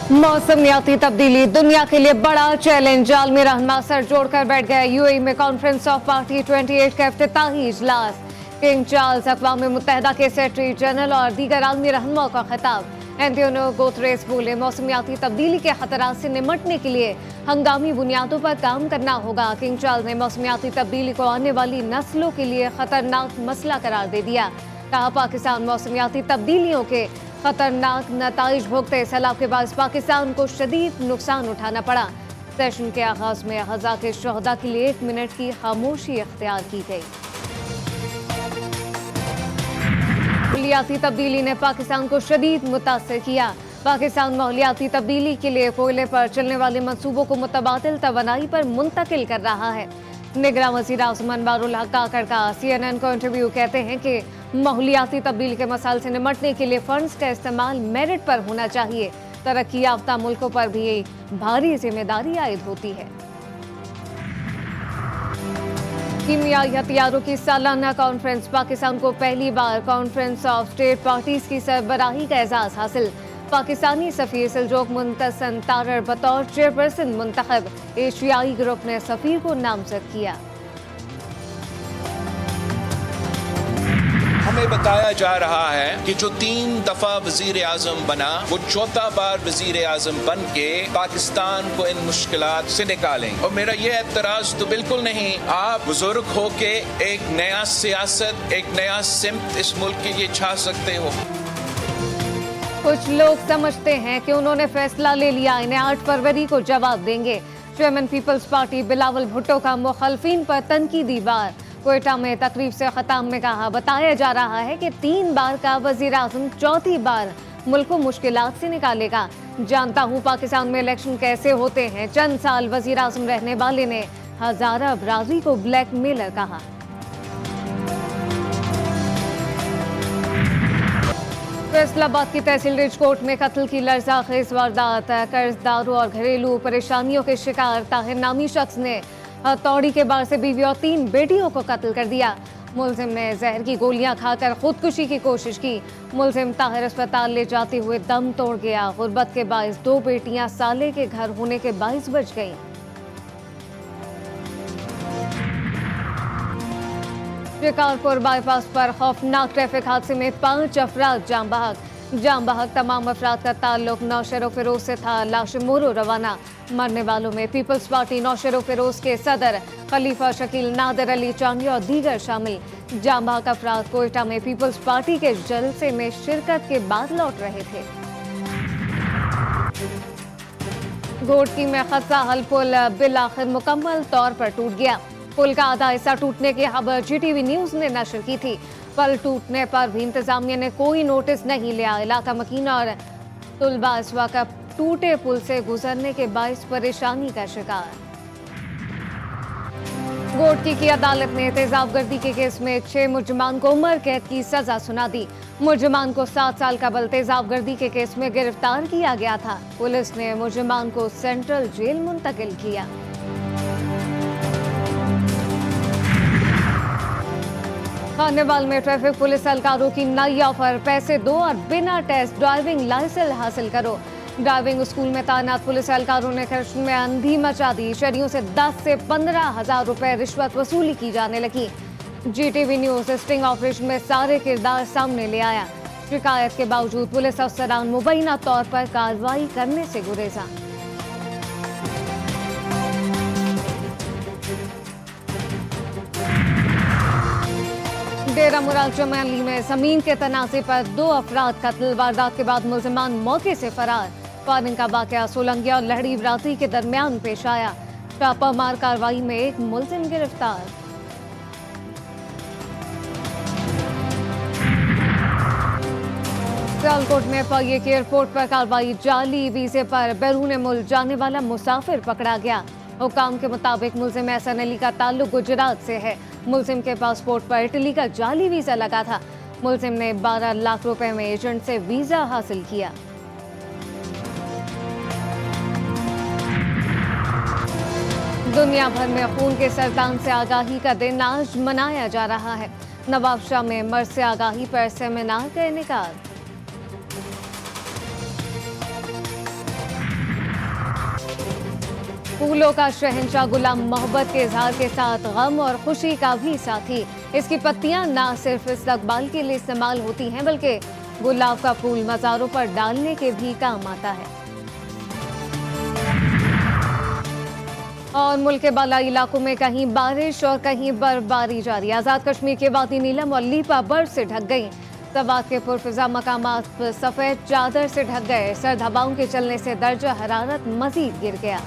मौसमियाती तब्दीली दुनिया के लिए बड़ा चैलेंज। आलमी रहनुमा सर जोड़कर बैठ गए। यूएई में कॉन्फ्रेंस ऑफ पार्टी 28 का इफ्तिताही इजलास। किंग चार्ल्स अक़वाम मुत्तहिदा के सेक्रेटरी जनरल और दीगर आलमी रहनुमाओं का खिताब। एंटोनियो गुतेरेस बोले, मौसमियाती तब्दीली के खतरात से निपटने के लिए हंगामी बुनियादों पर काम करना होगा। किंग चार्ल्स ने मौसमियाती तब्दीली को आने वाली नस्लों के लिए खतरनाक मसला करार दे दिया। कहा, पाकिस्तान मौसमियाती तब्दीलियों के खतरनाक नताइज भोगते सैलाब के बाद पाकिस्तान को शदीद नुकसान उठाना पड़ा। सेशन के आगाज में गजा के शहदा के लिए 1 मिनट की खामोशी इख्तियार की गई। माहौलियाती तब्दीली ने पाकिस्तान को शदीद मुतासर किया। पाकिस्तान माहौलियाती तब्दीली के लिए कोयले पर चलने वाले मंसूबों को मुतबादिल तवानाई पर मुंतकिल कर रहा है। निगरान वज़ीर आज़म अनवारुल हक काकड़ का CNN को इंटरव्यू कहते हैं कि माहौलियाती तब्दीली के मसाइल से निपटने के लिए फंड्स का इस्तेमाल मेरिट पर होना चाहिए। तरक्की याफ्ता मुल्कों पर भी भारी जिम्मेदारी आयद होती है। कीमियाई हथियारों की सालाना कॉन्फ्रेंस। पाकिस्तान को पहली बार कॉन्फ्रेंस ऑफ स्टेट पार्टीज की सरबराही का एजाज हासिल। पाकिस्तानी सफीर सिलजोक मुंतसन तारर बतौर चेयरपर्सन मुंतखब। एशियाई ग्रुप ने सफीर को नामजद किया। हमें बताया जा रहा है कि जो 3 दफा वजीर आजम बना, वो 4था बार वजीर आजम बन के पाकिस्तान को इन मुश्किलात से निकालें। और मेरा ये एतराज तो बिल्कुल नहीं, आप बुजुर्ग हो के एक नया सियासत, एक नया सिमत इस मुल्क के लिए छा सकते हो। कुछ लोग समझते हैं कि उन्होंने फैसला ले लिया, इन्हें 8 फरवरी को जवाब देंगे। चेयरमैन पीपल्स पार्टी बिलावल भुट्टो का मुखालफिन पर तनकीदी वार। कोयटा में तकरीब से खताम में कहा, बताया जा रहा है कि 3 बार का वजीर आजम 4थी बार मुल्क को मुश्किलात से निकालेगा। जानता हूँ पाकिस्तान में इलेक्शन कैसे होते हैं। चंद साल वजीर आजम रहने वाले ने हजारा बरादरी को ब्लैकमेलर कहा। फैसलाबाद की तहसील रिजकोट में कत्ल की लर्ज़ाखेज वारदात। कर्जदारों और घरेलू परेशानियों के शिकार ताहिर नामी शख्स ने हथौड़ी के बार से बीवी और 3 बेटियों को कत्ल कर दिया। मुलजिम ने जहर की गोलियां खाकर खुदकुशी की कोशिश की। मुलजिम ताहिर अस्पताल ले जाते हुए दम तोड़ गया। गुर्बत के बायस 2 बेटियां साले के घर होने के बायस बच गईं। शिकारपुर बाईपास पर खौफनाक ट्रैफिक हादसे में 5 अफराद जान बहक। जान बहक तमाम अफराद का ताल्लुक नौशेरो फिरोज से था। लाश मोरो रवाना। मरने वालों में पीपल्स पार्टी नौशेरो फिरोज के सदर खलीफा शकील, नादर अली चांदी और दीगर शामिल। जान बहक अफराद कोयटा में पीपल्स पार्टी के जलसे में शिरकत के बाद लौट रहे थे। घोटकी में खस्सा हल पुल बिल आखिर मुकम्मल तौर पर टूट गया। पुल का आधा हिस्सा टूटने की खबर GTV न्यूज ने नशर की थी। पुल टूटने पर भी इंतजामिया ने कोई नोटिस नहीं लिया। इलाका मकीन और तुलबा इस वक्त टूटे पुल से गुजरने के बायस परेशानी का शिकार। घोटकी की अदालत ने तेजाबगर्दी के केस में 6 मुलजमान को उम्र कैद की सजा सुना दी। मुलजमान को 7 साल कबल तेजाबगर्दी के केस में गिरफ्तार किया गया था। पुलिस ने मुलजमान को सेंट्रल जेल मुंतकिल किया। खानेवाल में ट्रैफिक पुलिस एहलकारों की नई ऑफर, पैसे दो और बिना टेस्ट ड्राइविंग लाइसेंस हासिल करो। ड्राइविंग स्कूल में तैनात पुलिस एहलकारों ने खर्च में आंधी मचा दी। शहरियों से 10 से 15 हजार रुपए रिश्वत वसूली की जाने लगी। GTV न्यूज स्टिंग ऑपरेशन में सारे किरदार सामने ले आया। शिकायत के बावजूद पुलिस अफसरान मुबैना तौर पर कार्रवाई करने से गुरेजा। डेरा मुराद जमाली में जमीन के तनाजे पर 2 अफराद कत्ल। वारदात के बाद मुलजिमान मौके से फरार। फायरिंग का वाकया सोलंगिया और लहड़ी बरादरी के दरमियान पेश आया। छापामार कार्रवाई में 1 मुलजिम गिरफ्तार। सियालकोट में पीए एयरपोर्ट पर कार्रवाई। जाली वीजे पर बैरून मुल्क जाने वाला मुसाफिर पकड़ा गया। हुकाम के मुताबिक मुलजिम एहसन अली का ताल्लुक गुजरात से है। मुलजिम के पासपोर्ट पर इटली का जाली वीजा लगा था। मुलजिम ने 12 लाख रुपए में एजेंट से वीजा हासिल किया। दुनिया भर में खून के सरतान से आगाही का दिन आज मनाया जा रहा है। नवाबशाह में मर्ज से आगाही पर सेमिनार का इनेकाद। फूलों का शहंशाह गुलाब मोहब्बत के इजहार के साथ गम और खुशी का भी साथी। इसकी पत्तियां ना सिर्फ इस्तकबाल के लिए इस्तेमाल होती हैं बल्कि गुलाब का फूल मज़ारों पर डालने के भी काम आता है। और मुल्क के बालाई इलाकों में कहीं बारिश और कहीं बर्फबारी जारी। आज़ाद कश्मीर के वादी नीलम और लीपा बर्फ से ढक गई। सवात के पुरफिजा मकामात सफ़ेद चादर से ढक गए। सर्द हवाओं के चलने से दर्जा हरारत मजीद गिर गया।